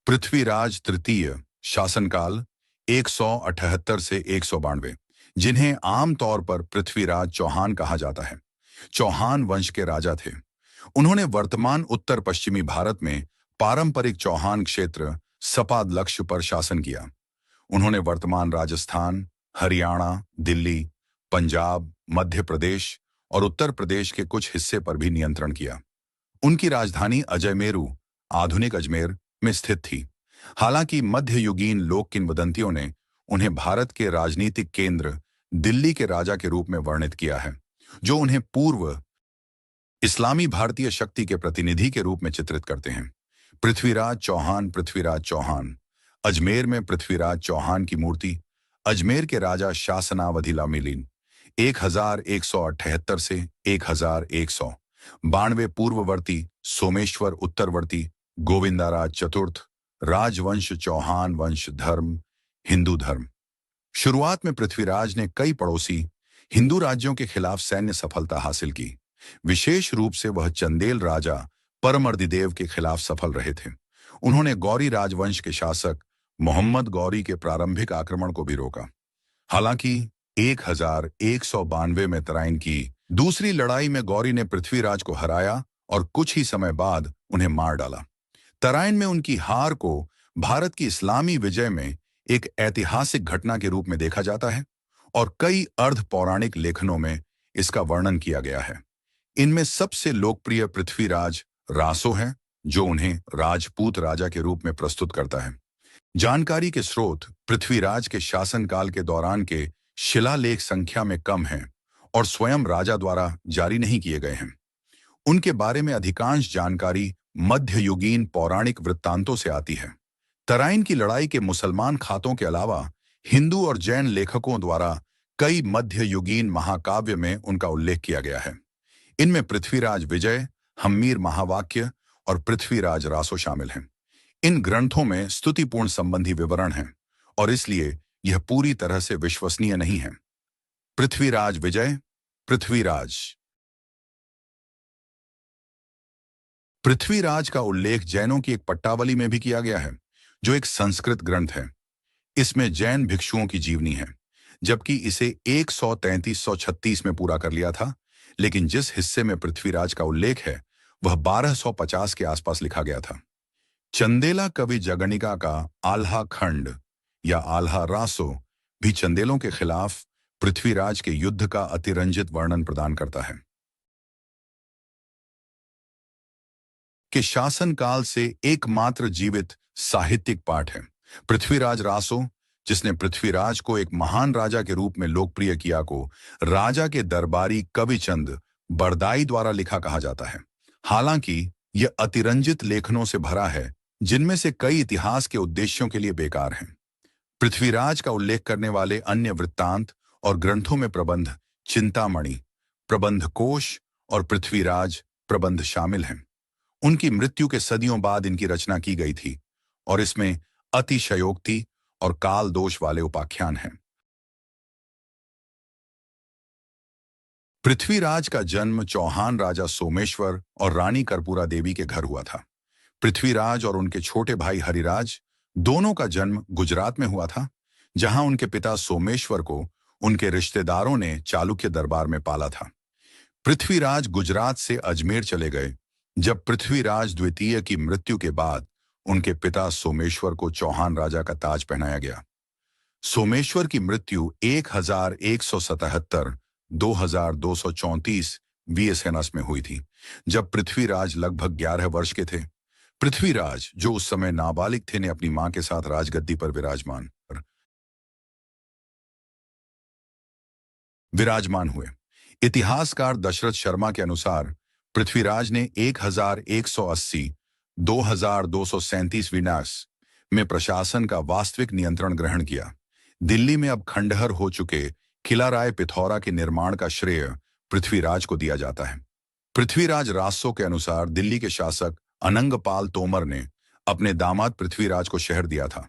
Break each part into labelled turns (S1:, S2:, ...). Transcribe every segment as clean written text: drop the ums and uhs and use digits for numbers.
S1: पृथ्वीराज तृतीय शासनकाल 178 से 192, जिन्हें आमतौर पर पृथ्वीराज चौहान कहा जाता है, चौहान वंश के राजा थे। उन्होंने वर्तमान उत्तर पश्चिमी भारत में पारंपरिक चौहान क्षेत्र सपाद लक्ष्य पर शासन किया। उन्होंने वर्तमान राजस्थान, हरियाणा, दिल्ली, पंजाब, मध्य प्रदेश और उत्तर प्रदेश के कुछ हिस्से पर भी नियंत्रण किया। उनकी राजधानी अजयमेरू, आधुनिक अजमेर में स्थित थी। हालांकि मध्ययुगीन लोक किंवदंतियों ने उन्हें भारत के राजनीतिक केंद्र दिल्ली के राजा के रूप में वर्णित किया है, जो उन्हें पूर्व इस्लामी भारतीय शक्ति के प्रतिनिधि के रूप में चित्रित करते हैं। पृथ्वीराज चौहान अजमेर में पृथ्वीराज चौहान की मूर्ति अजमेर के राजा शासनावधि मिलीन 1178 से 1192 पूर्ववर्ती, सोमेश्वर उत्तरवर्ती, गोविंदाराज चतुर्थ, राजवंश चौहान वंश धर्म, हिंदू धर्म। शुरुआत में पृथ्वीराज ने कई पड़ोसी हिंदू राज्यों के खिलाफ सैन्य सफलता हासिल की। विशेष रूप से वह चंदेल राजा परमर्दिदेव के खिलाफ सफल रहे थे। उन्होंने गौरी राजवंश के शासक मोहम्मद गौरी के प्रारंभिक आक्रमण को भी रोका। हालांकि 1192 में तराइन की दूसरी लड़ाई में गौरी ने पृथ्वीराज को हराया और कुछ ही समय बाद उन्हें मार डाला। तराइन में उनकी हार को भारत की इस्लामी विजय में एक ऐतिहासिक घटना के रूप में देखा जाता है और कई अर्ध पौराणिक लेखनों में इसका वर्णन किया गया है। इनमें सबसे लोकप्रिय पृथ्वीराज रासो है, जो उन्हें राजपूत राजा के रूप में प्रस्तुत करता है। जानकारी के स्रोत पृथ्वीराज के शासनकाल के दौरान के शिलालेख संख्या में कम हैं और स्वयं राजा द्वारा जारी नहीं किए गए हैं। उनके बारे में अधिकांश जानकारी मध्ययुगीन पौराणिक वृत्तांतों से आती है। तराइन की लड़ाई के मुसलमान खातों के अलावा हिंदू और जैन लेखकों द्वारा कई मध्ययुगीन महाकाव्य में उनका उल्लेख किया गया है। इनमें पृथ्वीराज विजय, हम्मीर महावाक्य और पृथ्वीराज रासो शामिल हैं। इन ग्रंथों में स्तुतिपूर्ण संबंधी विवरण हैं और इसलिए यह पूरी तरह से विश्वसनीय नहीं है। पृथ्वीराज विजय। पृथ्वीराज का उल्लेख जैनों की एक पट्टावली में भी किया गया है, जो एक संस्कृत ग्रंथ है। इसमें जैन भिक्षुओं की जीवनी है, जबकि इसे 133-136 में पूरा कर लिया था, लेकिन जिस हिस्से में पृथ्वीराज का उल्लेख है वह 1250 के आसपास लिखा गया था। चंदेला कवि जगनिका का आल्हा खंड या आल्हा रासो भी चंदेलों के खिलाफ पृथ्वीराज के युद्ध का अतिरंजित वर्णन प्रदान करता है। के शासनकाल से एकमात्र जीवित साहित्यिक पाठ है। पृथ्वीराज रासो, जिसने पृथ्वीराज को एक महान राजा के रूप में लोकप्रिय किया, को राजा के दरबारी कविचंद बरदाई द्वारा लिखा कहा जाता है। हालांकि यह अतिरंजित लेखनों से भरा है, जिनमें से कई इतिहास के उद्देश्यों के लिए बेकार हैं। पृथ्वीराज का उल्लेख करने वाले अन्य वृत्तांत और ग्रंथों में प्रबंध चिंतामणि, प्रबंधकोश और पृथ्वीराज प्रबंध शामिल हैं। उनकी मृत्यु के सदियों बाद इनकी रचना की गई थी और इसमें अतिशयोक्ति और काल दोष वाले उपाख्यान हैं। पृथ्वीराज का जन्म चौहान राजा सोमेश्वर और रानी कर्पूरा देवी के घर हुआ था। पृथ्वीराज और उनके छोटे भाई हरिराज दोनों का जन्म गुजरात में हुआ था, जहां उनके पिता सोमेश्वर को उनके रिश्तेदारों ने चालुक्य दरबार में पाला था। पृथ्वीराज गुजरात से अजमेर चले गए जब पृथ्वीराज द्वितीय की मृत्यु के बाद उनके पिता सोमेश्वर को चौहान राजा का ताज पहनाया गया। सोमेश्वर की मृत्यु 1177-2234 वीएसएनएस में हुई थी, जब पृथ्वीराज लगभग 11 वर्ष के थे। पृथ्वीराज, जो उस समय नाबालिग थे, ने अपनी मां के साथ राजगद्दी पर विराजमान हुए। इतिहासकार दशरथ शर्मा के अनुसार पृथ्वीराज ने 1180-2237 विनाश में प्रशासन का वास्तविक नियंत्रण ग्रहण किया। दिल्ली में अब खंडहर हो चुके किला राय पिथौरा के निर्माण का श्रेय पृथ्वीराज को दिया जाता है। पृथ्वीराज रासो के अनुसार दिल्ली के शासक अनंगपाल तोमर ने अपने दामाद पृथ्वीराज को शहर दिया था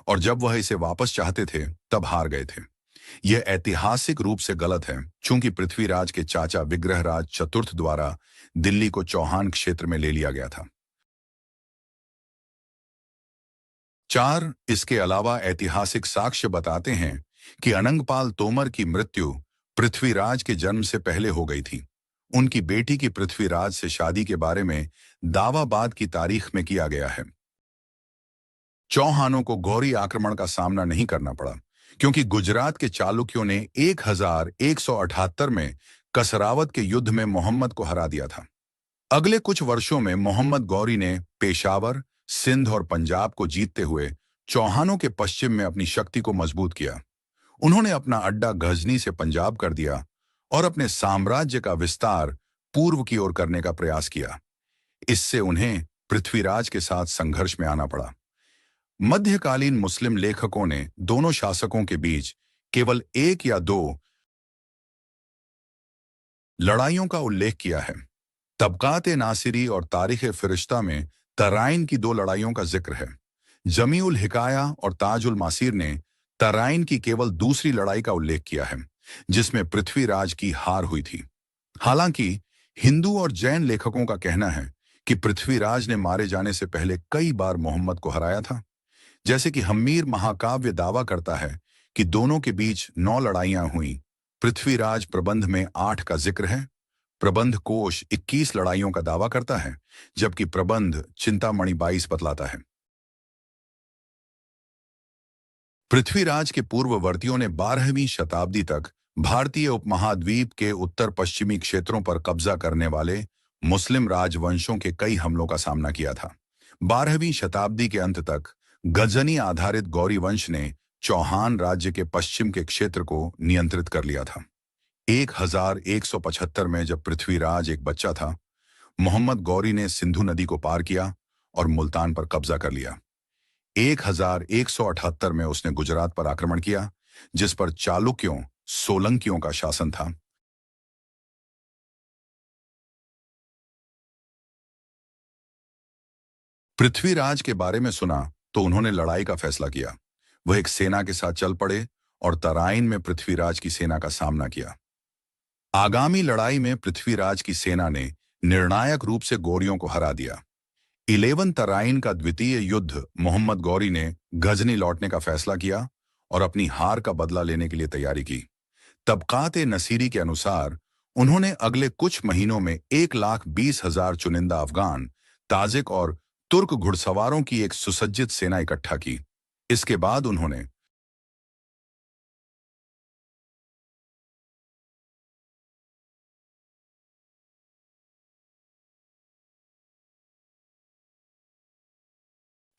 S1: और जब वह इसे वापस चाहते थे तब हार गए थे। यह ऐतिहासिक रूप से गलत है, चूंकि पृथ्वीराज के चाचा विग्रहराज चतुर्थ द्वारा दिल्ली को चौहान क्षेत्र में ले लिया गया था। 4 इसके अलावा ऐतिहासिक साक्ष्य बताते हैं कि अनंगपाल तोमर की मृत्यु पृथ्वीराज के जन्म से पहले हो गई थी। उनकी बेटी की पृथ्वीराज से शादी के बारे में दावा बाद की तारीख में किया गया है। चौहानों को गौरी आक्रमण का सामना नहीं करना पड़ा, क्योंकि गुजरात के चालुक्यों ने 1178 में कसरावत के युद्ध में मोहम्मद को हरा दिया था। अगले कुछ वर्षों में मोहम्मद गौरी ने पेशावर, सिंध और पंजाब को जीतते हुए चौहानों के पश्चिम में अपनी शक्ति को मजबूत किया। उन्होंने अपना अड्डा गजनी से पंजाब कर दिया और अपने साम्राज्य का विस्तार पूर्व की ओर करने का प्रयास किया। इससे उन्हें पृथ्वीराज के साथ संघर्ष में आना पड़ा। मध्यकालीन मुस्लिम लेखकों ने दोनों शासकों के बीच केवल एक या दो लड़ाइयों का उल्लेख किया है। तबकात नासिरी और तारीख फिरिश्ता में तराइन की दो लड़ाइयों का जिक्र है। जमी उल हिकाया और ताज उल मासीर ने तराइन की केवल दूसरी लड़ाई का उल्लेख किया है, जिसमें पृथ्वीराज की हार हुई थी। हालांकि हिंदू और जैन लेखकों का कहना है कि पृथ्वीराज ने मारे जाने से पहले कई बार मोहम्मद को हराया था। जैसे कि हम्मीर महाकाव्य दावा करता है कि दोनों के बीच 9 लड़ाइयां हुई। पृथ्वीराज प्रबंध में 8 का जिक्र है। प्रबंध कोश 21 लड़ाइयों का दावा करता है, जबकि प्रबंध चिंतामणि 22 बतलाता है। पृथ्वीराज के पूर्ववर्तियों ने 12वीं शताब्दी तक भारतीय उपमहाद्वीप के उत्तर पश्चिमी क्षेत्रों पर कब्जा करने वाले मुस्लिम राजवंशों के कई हमलों का सामना किया था। 12वीं शताब्दी के अंत तक गजनी आधारित गौरी वंश ने चौहान राज्य के पश्चिम के क्षेत्र को नियंत्रित कर लिया था। 1175 में जब पृथ्वीराज एक बच्चा था, मोहम्मद गौरी ने सिंधु नदी को पार किया और मुल्तान पर कब्जा कर लिया। 1178 में उसने गुजरात पर आक्रमण किया, जिस पर चालुक्यों, सोलंकियों का शासन था। पृथ्वीराज के बारे में सुना तो उन्होंने लड़ाई का फैसला किया। वह एक सेना के साथ चल पड़े और तराइन में पृथ्वीराज की सेना का सामना किया। आगामी लड़ाई में पृथ्वीराज की सेना ने निर्णायक रूप से गौरियों को हरा दिया। 11 तराइन का द्वितीय युद्ध मोहम्मद गौरी ने गजनी लौटने का फैसला किया और अपनी हार का बदला लेने के लिए तैयारी की। तबकात नसीरी के अनुसार उन्होंने अगले कुछ महीनों में 1,20,000 चुनिंदा अफगान, ताजिक और तुर्क घुड़सवारों की एक सुसज्जित सेना इकट्ठा की। इसके बाद उन्होंने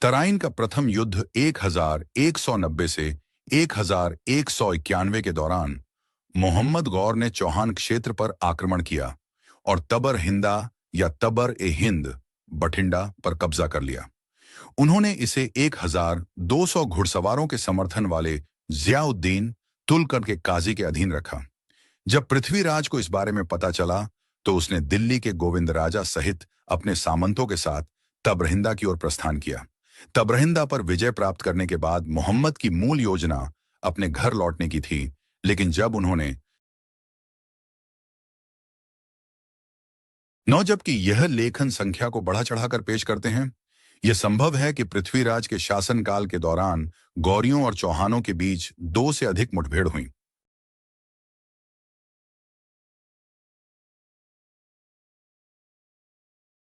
S1: तराइन का प्रथम युद्ध 1190 से 1191 के दौरान मोहम्मद गौर ने चौहान क्षेत्र पर आक्रमण किया और तबर हिंदा या तबर ए हिंद बठिंडा पर कब्जा कर लिया। उन्होंने इसे 1200 घुड़सवारों के समर्थन वाले जियाउद्दीन तुलकर के काजी के अधीन रखा। जब पृथ्वीराज को इस बारे में पता चला तो उसने दिल्ली के गोविंद राजा सहित अपने सामंतों के साथ तबरहिंदा की ओर प्रस्थान किया। तबरहिंदा पर विजय प्राप्त करने के बाद मोहम्मद की मूल योजना अपने घर लौटने की थी, लेकिन जब उन्होंने नौ जबकि यह लेखन संख्या को बढ़ा चढ़ाकर पेश करते हैं। यह संभव है कि पृथ्वीराज के शासनकाल के दौरान गौरियों और चौहानों के बीच 2 से अधिक मुठभेड़ हुई।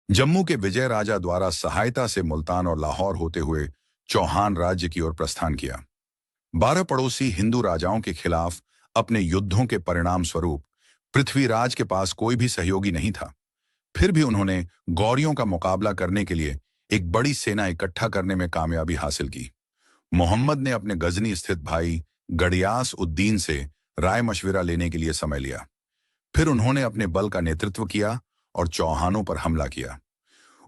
S1: जम्मू के विजय राजा द्वारा सहायता से मुल्तान और लाहौर होते हुए चौहान राज्य की ओर प्रस्थान किया। 12 पड़ोसी हिंदू राजाओं के खिलाफ अपने युद्धों के परिणाम स्वरूप पृथ्वीराज के पास कोई भी सहयोगी नहीं था। फिर भी उन्होंने गौरियों का मुकाबला करने के लिए एक बड़ी सेना इकट्ठा करने में कामयाबी हासिल की। मोहम्मद ने अपने गजनी स्थित भाई गडियास उद्दीन से राय मशविरा लेने के लिए समय लिया। फिर उन्होंने अपने बल का नेतृत्व किया और चौहानों पर हमला किया।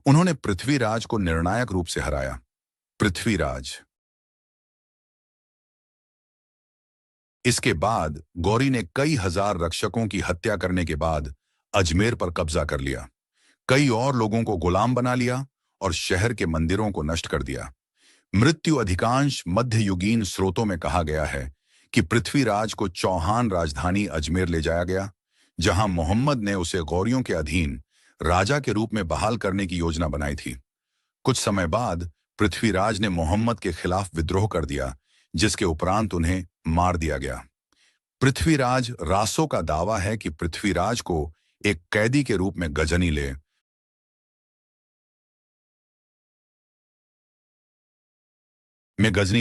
S1: उन्होंने पृथ्वीराज को निर्णायक रूप से हराया। पृथ्वीराज इसके बाद गौरी ने कई हजार रक्षकों की हत्या करने के बाद अजमेर पर कब्जा कर लिया। कई और लोगों को गुलाम बना लिया और शहर के मंदिरों को नष्ट कर दिया। मृत्यु अधिकांश मध्ययुगीन स्रोतों में कहा गया है कि पृथ्वीराज को चौहान राजधानी अजमेर ले जाया गया, जहां मोहम्मद ने उसे गौरियों के अधीन राजा के रूप में बहाल करने की योजना बनाई थी। कुछ समय बाद पृथ्वीराज ने मोहम्मद के खिलाफ विद्रोह कर दिया, जिसके उपरांत उन्हें मार दिया गया। पृथ्वीराज रासो का दावा है कि पृथ्वीराज को एक कैदी के रूप में गजनी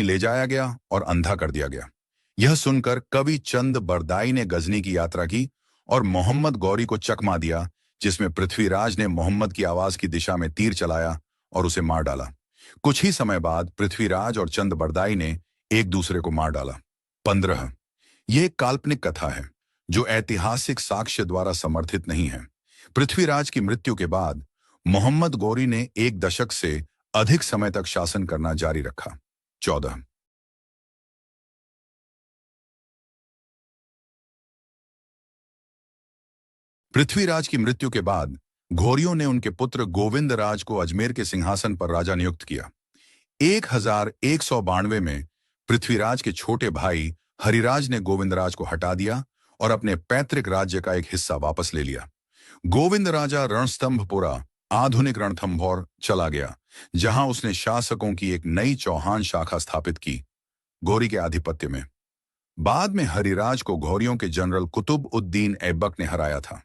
S1: ले जाया गया और अंधा कर दिया गया। यह सुनकर कवि चंद बरदाई ने गजनी की यात्रा की और मोहम्मद गौरी को चकमा दिया, जिसमें पृथ्वीराज ने मोहम्मद की आवाज की दिशा में तीर चलाया और उसे मार डाला। कुछ ही समय बाद पृथ्वीराज और चंद बरदाई ने एक दूसरे को मार डाला। 15। यह एक काल्पनिक कथा है जो ऐतिहासिक साक्ष्य द्वारा समर्थित नहीं है। पृथ्वीराज की मृत्यु के बाद मोहम्मद गौरी ने एक दशक से अधिक समय तक शासन करना जारी रखा। 14। पृथ्वीराज की मृत्यु के बाद घोरियों ने उनके पुत्र गोविंद राज को अजमेर के सिंहासन पर राजा नियुक्त किया। 1192 में पृथ्वीराज के छोटे भाई हरिराज ने गोविंदराज को हटा दिया और अपने पैतृक राज्य का एक हिस्सा वापस ले लिया। गोविंद राजा रणस्तंभपुरा, आधुनिक रणथंभौर, चला गया, जहां उसने शासकों की एक नई चौहान शाखा स्थापित की, घोरी के आधिपत्य में। बाद में हरिराज को घोरियों के जनरल कुतुब उद्दीन ऐबक ने हराया था।